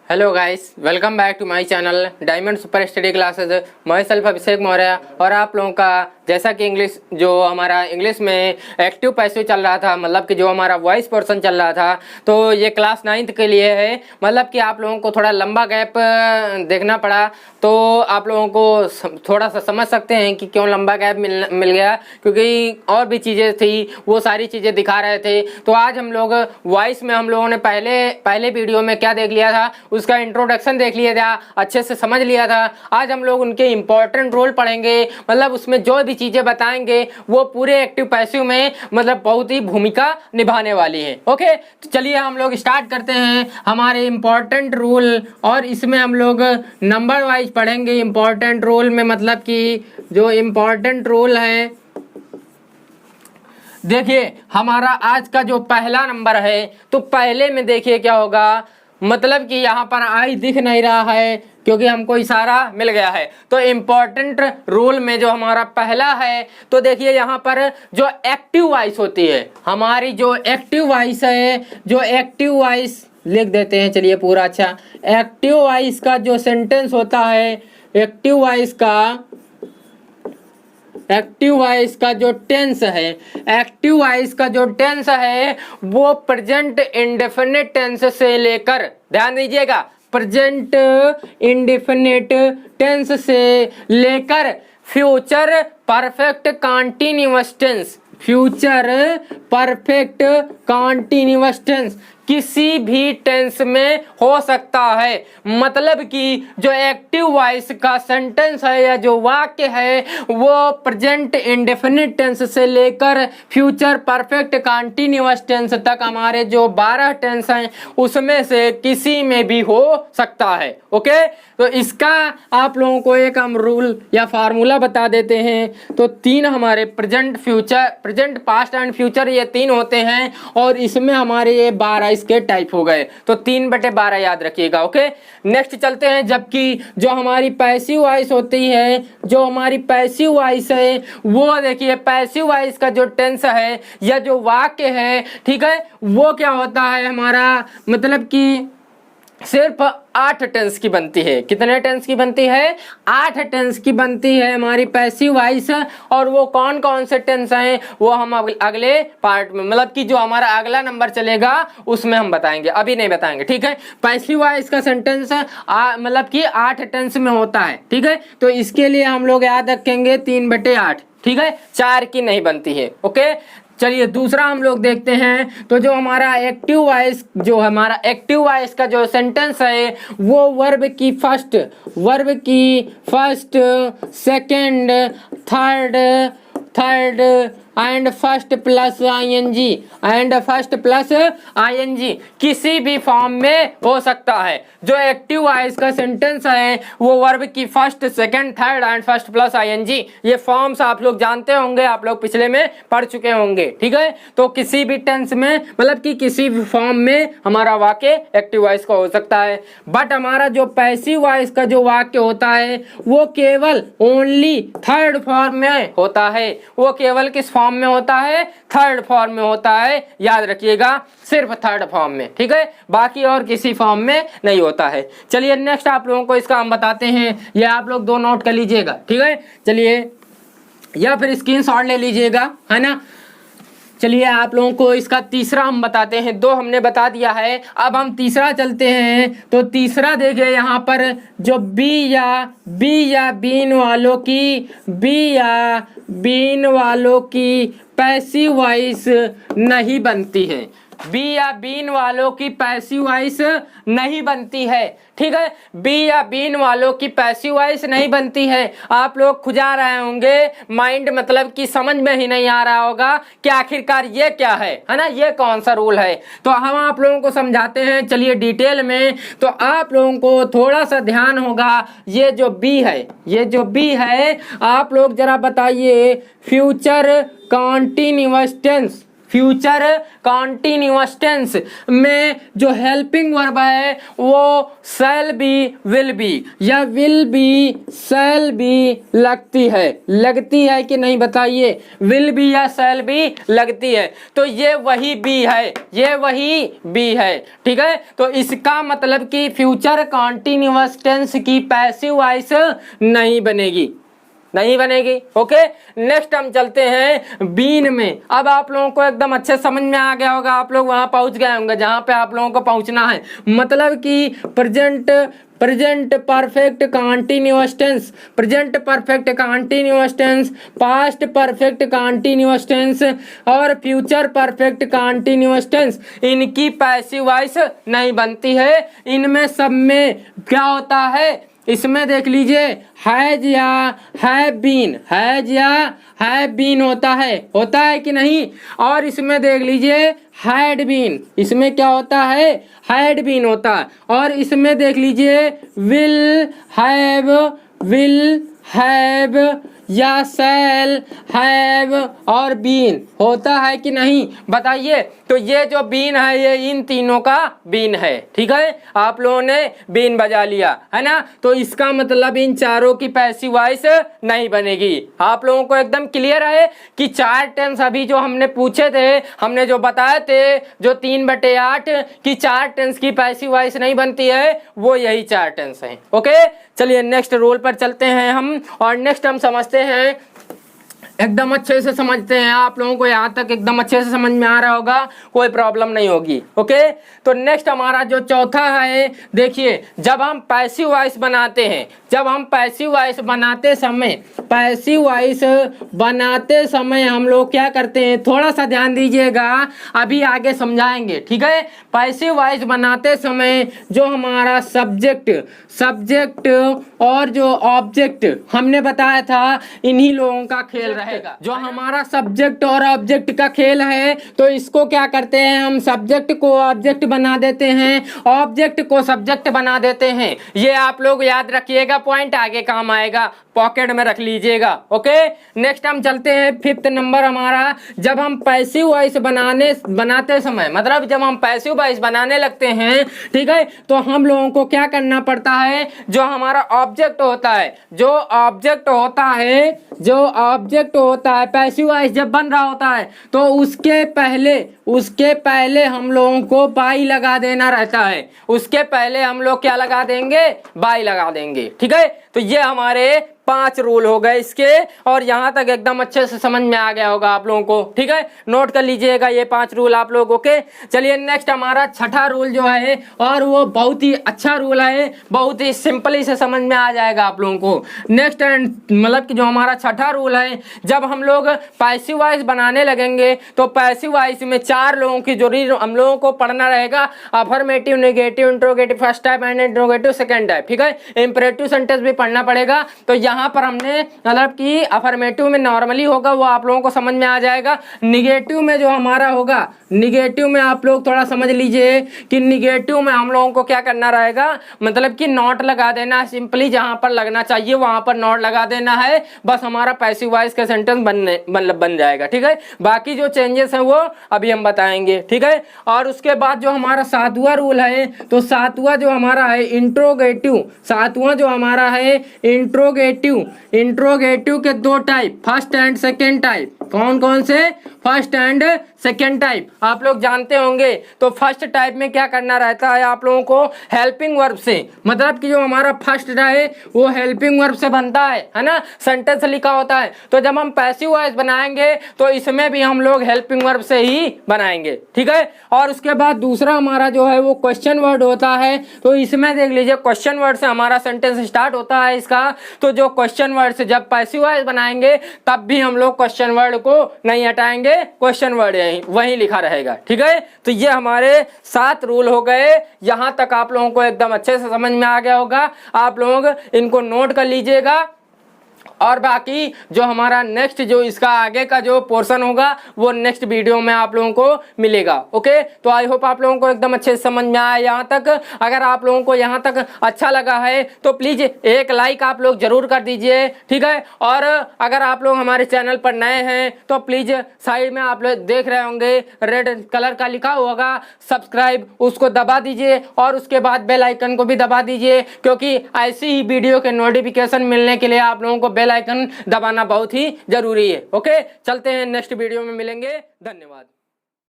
Hello guys, welcome back to my channel Diamond Super Study Classes. मैं self Abhishek Maurya और आप लोगों का जैसा कि हमारा इंग्लिश में एक्टिव पैसिव चल रहा था, मतलब कि जो हमारा वॉइस पोर्शन चल रहा था, तो ये क्लास 9th के लिए है। मतलब कि आप लोगों को थोड़ा लंबा गैप देखना पड़ा, तो आप लोगों को थोड़ा सा समझ सकते हैं कि क्यों लंबा गैप मिल गया, क्योंकि और भी चीज़ें थी, वो सारी चीज़ें दिखा रहे थे। तो आज हम लोग वॉइस में हम लोगों ने पहले वीडियो में क्या देख लिया था, उसका इंट्रोडक्शन देख लिया था, अच्छे से समझ लिया था। आज हम लोग उनके इंपॉर्टेंट रोल पढ़ेंगे, मतलब उसमें जो भी चीज़ें बताएंगे वो पूरे एक्टिव पैसिव में मतलब बहुत ही भूमिका निभाने वाली है। ओके, तो चलिए हम लोग स्टार्ट करते हैं हमारे इंपॉर्टेंट रोल, और इसमें हम लोग नंबर वाइज पढ़ेंगे। इंपॉर्टेंट रोल में मतलब कि जो इंपॉर्टेंट रोल है, देखिए हमारा आज का जो पहला नंबर है, तो पहले में देखिए क्या होगा, मतलब कि यहाँ पर आई दिख नहीं रहा है क्योंकि हमको इशारा मिल गया है। तो इम्पोर्टेंट रूल में जो हमारा पहला है, तो देखिए यहाँ पर जो एक्टिव वॉइस होती है, हमारी जो एक्टिव वॉइस है, जो एक्टिव वॉइस लिख देते हैं, चलिए पूरा। अच्छा, एक्टिव वॉइस का जो सेंटेंस होता है, एक्टिव वॉइस का जो टेंस है, एक्टिव वॉइस का जो टेंस है वो प्रेजेंट इंडेफिनिट टेंस से लेकर, ध्यान दीजिएगा, प्रेजेंट इंडेफिनिट टेंस से लेकर future perfect continuous tense, future perfect continuous tense किसी भी टेंस में हो सकता है। मतलब कि जो एक्टिव वॉइस का सेंटेंस है या जो वाक्य है वो प्रेजेंट इंडेफिनिट टेंस से लेकर फ्यूचर परफेक्ट कॉन्टिन्यूअस टेंस तक हमारे जो 12 टेंस हैं उसमें से किसी में भी हो सकता है। ओके, तो इसका आप लोगों को एक हम रूल या फार्मूला बता देते हैं। तो 3 हमारे present, future, present, past and future, ये 3 होते हैं, और इसमें हमारे ये 12 इसके टाइप हो गए। तो 3/12 याद रखिएगा। ओके, नेक्स्ट चलते हैं। जबकि जो हमारी पैसिव वॉइस होती है, जो हमारी पैसिव वॉइस है, वो देखिए पैसिव वॉइस का जो टेंस है या जो वाक्य है, ठीक है, वो क्या होता है हमारा, मतलब कि सिर्फ 8 टेंस की बनती है। कितने टेंस की बनती है? 8 टेंस की बनती है हमारी पैसिव वॉइस। और वो कौन कौन से टेंस हैं वो हम अगले पार्ट में, मतलब कि जो हमारा अगला नंबर चलेगा उसमें हम बताएंगे, अभी नहीं बताएंगे। ठीक है, पैसिव वॉइस का सेंटेंस मतलब कि 8 टेंस में होता है। ठीक है, तो इसके लिए हम लोग याद रखेंगे 3/8। ठीक है, 4 की नहीं बनती है। ओके, चलिए दूसरा हम लोग देखते हैं। तो जो हमारा एक्टिव वॉइस, जो हमारा एक्टिव वॉइस का जो सेंटेंस है वो वर्ब की first, second, third and first plus ING किसी भी फॉर्म में हो सकता है। जो एक्टिव वॉइस का सेंटेंस है वो वर्ब की first, second, third and first plus ING, ये फॉर्म्स आप लोग जानते होंगे, आप लोग पिछले में पढ़ चुके होंगे। ठीक है, तो किसी भी टेंस में, मतलब कि किसी भी फॉर्म में हमारा वाक्य एक्टिव वॉइस का हो सकता है। बट हमारा जो पैसिव वॉइस का जो वाक्य होता है वो केवल ओनली थर्ड फॉर्म में होता है। वो केवल किस फॉर्म में होता है? थर्ड फॉर्म में होता है। याद रखिएगा, सिर्फ थर्ड फॉर्म में। ठीक है, बाकी और किसी फॉर्म में नहीं होता है। चलिए नेक्स्ट आप लोगों को इसका हम बताते हैं, ये आप लोग 2 नोट कर लीजिएगा। ठीक है, चलिए, या फिर स्क्रीनशॉट ले लीजिएगा, है ना। चलिए आप लोगों को इसका तीसरा हम बताते हैं। 2 हमने बता दिया है, अब हम तीसरा चलते हैं। तो तीसरा देखिए यहाँ पर जो बी या बीन वालों की पैसिव वॉइस नहीं बनती है। बी या बीन वालों की पैसिव वॉइस नहीं बनती है। ठीक है, बी या बीन वालों की पैसिव वॉइस नहीं बनती है। आप लोग खुजा रहे होंगे, माइंड मतलब कि समझ में ही नहीं आ रहा होगा कि आखिरकार ये क्या है ना, ये कौन सा रूल है। तो हम आप लोगों को समझाते हैं, चलिए डिटेल में। तो आप लोगों को थोड़ा सा ध्यान होगा, ये जो बी है, आप लोग जरा बताइए, future continuous tense, future continuous tense में जो हेल्पिंग वर्ब है वो शैल बी, विल बी या विल बी, शैल बी लगती है कि नहीं बताइए? विल बी या शैल बी लगती है, तो ये वही बी है, ये वही बी है। ठीक है, तो इसका मतलब कि फ्यूचर कॉन्टिन्यूअस टेंस की पैसिव वॉइस नहीं बनेगी, नहीं बनेगी। ओके, नेक्स्ट हम चलते हैं बीन में। अब आप लोगों को एकदम अच्छे समझ में आ गया होगा, आप लोग वहां पहुंच गए होंगे जहां पे आप लोगों को पहुंचना है। मतलब कि present perfect continuous tense, present perfect continuous tense, past perfect continuous tense और फ्यूचर परफेक्ट कॉन्टिन्यूअस टेंस, इनकी पैसिव वॉइस नहीं बनती है। इनमें सब में क्या होता है, इसमें देख लीजिए हैज या हैव बीन, हैज या हैव बीन होता है कि नहीं? और इसमें देख लीजिए हैड बीन, इसमें क्या होता है? हैड बीन होता है। और इसमें देख लीजिए विल हैव या शैल हैव और बीन होता है कि नहीं? बताइए। तो ये जो बीन है ये इन तीनों का बीन है। ठीक है, आप लोगों ने बीन बजा लिया है ना, तो इसका मतलब इन चारों की पैसिव वॉइस नहीं बनेगी। आप लोगों को एकदम क्लियर है कि चार टेंस अभी जो हमने पूछे थे, हमने जो बताए थे, जो 3/8 की चार टेंस की पैसिव वॉइस नहीं बनती है, वो यही चार टेंस हैं। ओके, चलिए नेक्स्ट रूल पर चलते हैं हम, और नेक्स्ट हम समझते हैं, एकदम अच्छे से समझते हैं। आप लोगों को यहाँ तक एकदम अच्छे से समझ में आ रहा होगा, कोई प्रॉब्लम नहीं होगी। ओके, तो नेक्स्ट हमारा जो चौथा है, देखिए जब हम पैसिव वॉइस बनाते हैं, जब हम पैसिव वॉइस बनाते समय हम लोग क्या करते हैं, थोड़ा सा ध्यान दीजिएगा, अभी आगे समझाएंगे। ठीक है, पैसिव वॉइस बनाते समय जो हमारा सब्जेक्ट और जो ऑब्जेक्ट हमने बताया था, इन्हीं लोगों का खेल रहेगा। जो हमारा सब्जेक्ट और ऑब्जेक्ट का खेल है, तो इसको क्या करते हैं, हम सब्जेक्ट को ऑब्जेक्ट बना देते हैं, ऑब्जेक्ट को सब्जेक्ट बना देते हैं। ये आप लोग याद रखिएगा, पॉइंट आगे काम आएगा, पॉकेट में रख लीजिएगा। ओके, नेक्स्ट हम चलते हैं 5th नंबर हमारा, जब हम पैसिव वॉइस बनाते समय, मतलब जब हम पैसिव वॉइस बनाने लगते हैं, ठीक है, तो हम लोगों को क्या करना पड़ता है, जो हमारा ऑब्जेक्ट होता है, जो ऑब्जेक्ट होता है पैसिव वॉइस जब बन रहा होता है, तो उसके पहले हम लोगों को बाई लगा देना रहता है। उसके पहले हम लोग क्या लगा देंगे, बाई लगा देंगे। ठीक है, तो ये हमारे 5 रूल हो गए इसके, और यहाँ तक एकदम अच्छे से समझ में आ गया होगा आप लोगों को। ठीक है, नोट कर लीजिएगा ये 5 रूल आप लोग। ओके, चलिए नेक्स्ट हमारा छठा रूल जो है, और वो बहुत ही अच्छा रूल है, बहुत ही सिंपली से समझ में आ जाएगा आप लोगों को। नेक्स्ट मतलब कि जो हमारा छठा रूल है, जब हम लोग पैसिव वॉइस बनाने लगेंगे, तो पैसिव वॉइस में 4 लोगों की जरूरी हम लोगों को पढ़ना रहेगा, affirmative, negative, interrogative first type and interrogative second type. ठीक है, इंपरेटिव सेंटेंस भी पढ़ना पड़ेगा। तो यहाँ पर हमने मतलब कि अफर्मेटिव में नॉर्मली होगा, वो आप लोगों को समझ में आ जाएगा। निगेटिव में जो हमारा होगा, निगेटिव में आप लोग थोड़ा समझ लीजिए कि निगेटिव में हम लोगों को क्या करना रहेगा, मतलब कि नॉट लगा देना, सिंपली जहां पर लगना चाहिए वहां पर नॉट लगा देना है, बस हमारा पैसिव वॉइस का सेंटेंस बन जाएगा। ठीक है, बाकी जो चेंजेस हैं वो अभी हम बताएंगे। ठीक है, और उसके बाद जो हमारा 7वां रूल है, तो 7वां जो हमारा है इंट्रोगेटिव, 7वां जो हमारा है इंट्रोगेटिव के 2 type, first and second type. कौन कौन से? फर्स्ट एंड सेकेंड टाइप आप लोग जानते होंगे। तो फर्स्ट टाइप में क्या करना रहता है आप लोगों को, हेल्पिंग वर्ब से, मतलब कि जो हमारा फर्स्ट है वो हेल्पिंग वर्ब से बनता है ना, सेंटेंस लिखा होता है। तो जब हम पैसिव वॉइस बनाएंगे तो इसमें भी हम लोग हेल्पिंग वर्ब से ही बनाएंगे। ठीक है, और उसके बाद दूसरा हमारा जो है वो क्वेश्चन वर्ड होता है। तो इसमें देख लीजिए क्वेश्चन वर्ड से हमारा सेंटेंस स्टार्ट होता है इसका। तो जो क्वेश्चन वर्ड से जब पैसिव वॉइस बनाएंगे तब भी हम लोग क्वेश्चन वर्ड को नहीं हटाएंगे, क्वेश्चन वर्ड वही लिखा रहेगा। ठीक है, तो ये हमारे 7 रूल हो गए। यहां तक आप लोगों को एकदम अच्छे से समझ में आ गया होगा, आप लोग इनको नोट कर लीजिएगा और बाकी जो हमारा नेक्स्ट जो इसका आगे का जो पोर्शन होगा वो नेक्स्ट वीडियो में आप लोगों को मिलेगा। ओके, तो आई होप आप लोगों को एकदम अच्छे से समझ में आया यहाँ तक। अगर आप लोगों को यहाँ तक अच्छा लगा है तो प्लीज एक लाइक आप लोग जरूर कर दीजिए, ठीक है। और अगर आप लोग हमारे चैनल पर नए हैं तो प्लीज साइड में आप लोग देख रहे होंगे रेड कलर का लिखा होगा सब्सक्राइब, उसको दबा दीजिए और उसके बाद बेल आइकन को भी दबा दीजिए, क्योंकि ऐसी ही वीडियो के नोटिफिकेशन मिलने के लिए आप लोगों को बेल आइकन दबाना बहुत ही जरूरी है। ओके, चलते हैं नेक्स्ट वीडियो में मिलेंगे, धन्यवाद।